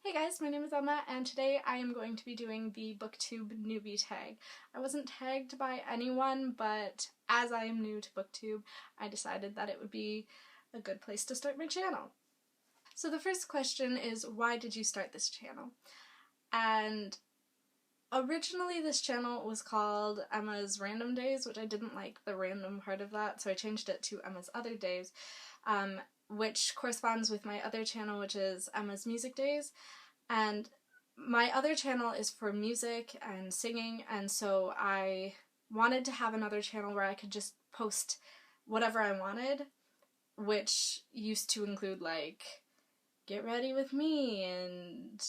Hey guys, my name is Emma and today I am going to be doing the BookTube Newbie Tag. I wasn't tagged by anyone, but as I am new to BookTube, I decided that it would be a good place to start my channel. So the first question is, why did you start this channel? And originally this channel was called Emma's Random Days, which I didn't like the random part of that, so I changed it to Emma's Other Days, which corresponds with my other channel, which is EmmasMusicDays. And my other channel is for music and singing, and so I wanted to have another channel where I could just post whatever I wanted, which used to include like get ready with me and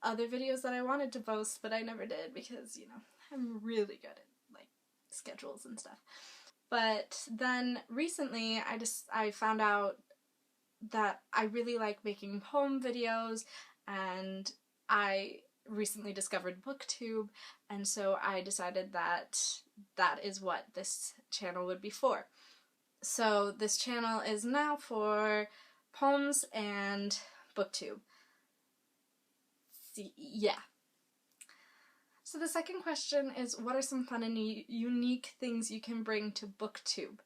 other videos that I wanted to post, but I never did because, you know, I'm really good at like schedules and stuff. But then recently I found out that I really like making poem videos, and I recently discovered BookTube, and so I decided that that is what this channel would be for. So this channel is now for poems and BookTube. Yeah. So the second question is, what are some fun and unique things you can bring to BookTube?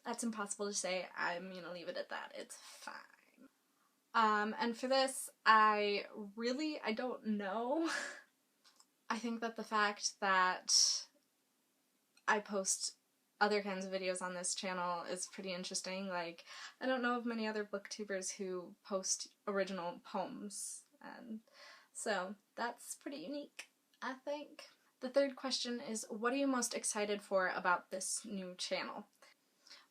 That's impossible to say. I'm gonna leave it at that. It's fine. And for this, I don't know. I think that the fact that I post other kinds of videos on this channel is pretty interesting. Like, I don't know of many other booktubers who post original poems, and so that's pretty unique, I think. The third question is, what are you most excited for about this new channel?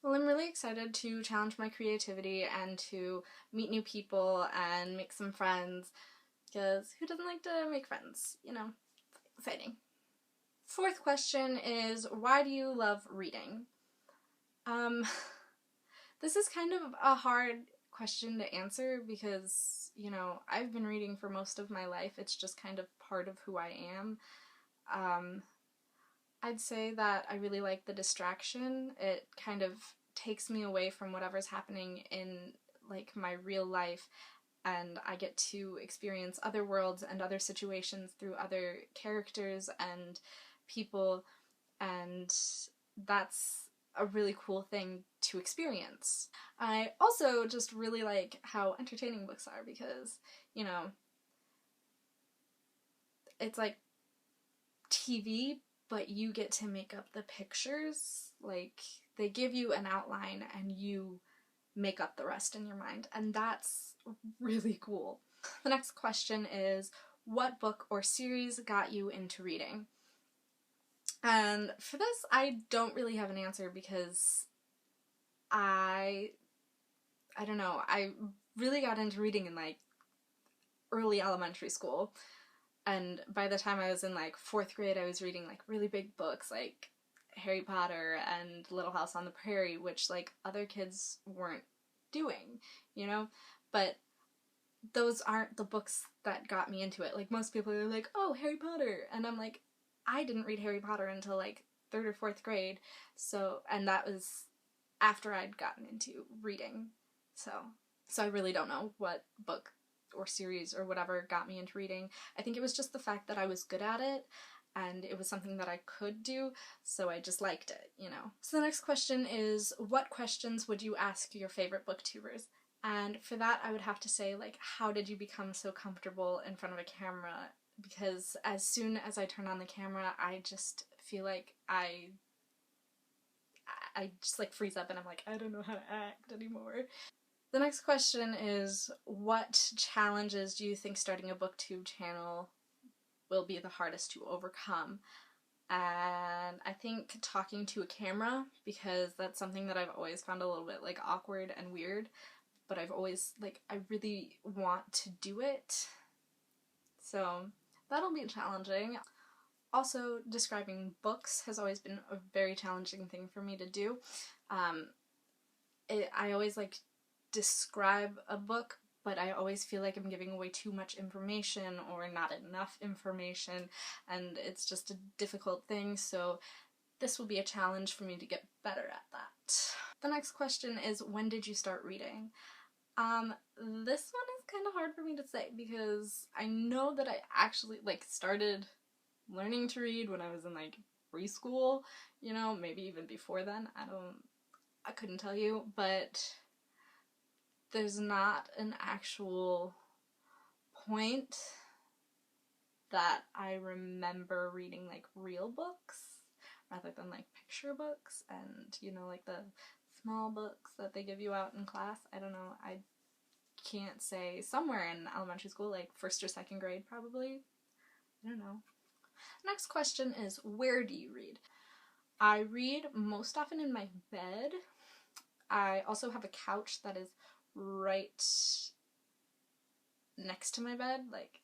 Well, I'm really excited to challenge my creativity and to meet new people and make some friends, because who doesn't like to make friends? You know, exciting. Fourth question is, why do you love reading? This is kind of a hard question to answer because, you know, I've been reading for most of my life. It's just kind of part of who I am. I'd say that I really like the distraction. It kind of takes me away from whatever's happening in like my real life, and I get to experience other worlds and other situations through other characters and people, and that's a really cool thing to experience. I also just really like how entertaining books are because, you know, it's like TV, but you get to make up the pictures. Like, they give you an outline and you make up the rest in your mind, and that's really cool. The next question is, what book or series got you into reading? And for this, I don't really have an answer because I don't know, I really got into reading in like early elementary school. And by the time I was in like 4th grade, I was reading like really big books like Harry Potter and Little House on the Prairie, which like other kids weren't doing, you know? But those aren't the books that got me into it. Like, most people are like, oh, Harry Potter. And I'm like, I didn't read Harry Potter until like 3rd or 4th grade. So, and that was after I'd gotten into reading. So I really don't know what book or series or whatever got me into reading. I think it was just the fact that I was good at it and it was something that I could do, so I just liked it, you know. So the next question is, what questions would you ask your favorite booktubers? And for that, I would have to say, like, how did you become so comfortable in front of a camera? Because as soon as I turn on the camera, I just feel like I just like freeze up and I'm like, I don't know how to act anymore. The next question is, what challenges do you think starting a BookTube channel will be the hardest to overcome? And I think talking to a camera, because that's something that I've always found a little bit like awkward and weird, but I've always like, I really want to do it. So that'll be challenging. Also, describing books has always been a very challenging thing for me to do. I always like describe a book, but I always feel like I'm giving away too much information or not enough information, and it's just a difficult thing, so this will be a challenge for me to get better at that. The next question is, when did you start reading? This one is kind of hard for me to say because I know that I actually, like, started learning to read when I was in, like, preschool, you know, maybe even before then. I couldn't tell you, but there's not an actual point that I remember reading, like, real books rather than, like, picture books and, you know, like the small books that they give you out in class. I don't know, I can't say. Somewhere in elementary school, like 1st or 2nd grade probably. I don't know. Next question is, where do you read? I read most often in my bed. I also have a couch that is right next to my bed, like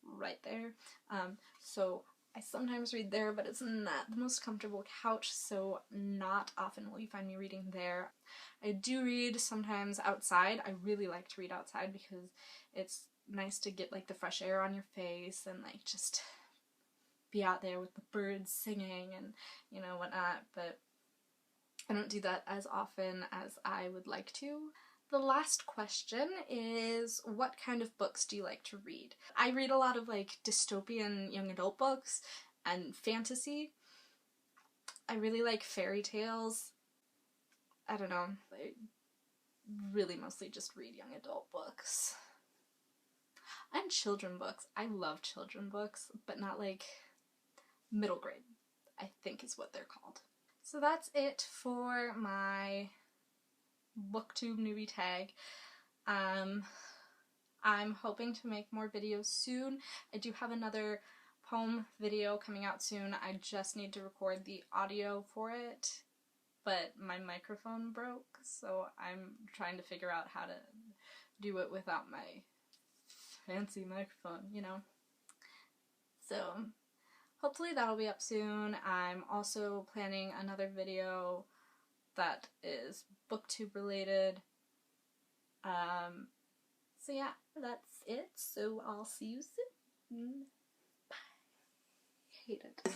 right there. So I sometimes read there, but it's not the most comfortable couch, so not often will you find me reading there. I do read sometimes outside. I really like to read outside because it's nice to get, like, the fresh air on your face and, like, just be out there with the birds singing and, you know, whatnot, but I don't do that as often as I would like to. The last question is, what kind of books do you like to read? I read a lot of, like, dystopian young adult books and fantasy. I really like fairy tales. I don't know. I really mostly just read young adult books. And children books. I love children books, but not, like, middle grade, I think is what they're called. So that's it for my BookTube Newbie Tag. I'm hoping to make more videos soon. I do have another poem video coming out soon. I just need to record the audio for it, but my microphone broke, so I'm trying to figure out how to do it without my fancy microphone, you know? So hopefully that'll be up soon. I'm also planning another video that is BookTube related. So yeah, that's it. So I'll see you soon. Bye. Hate it.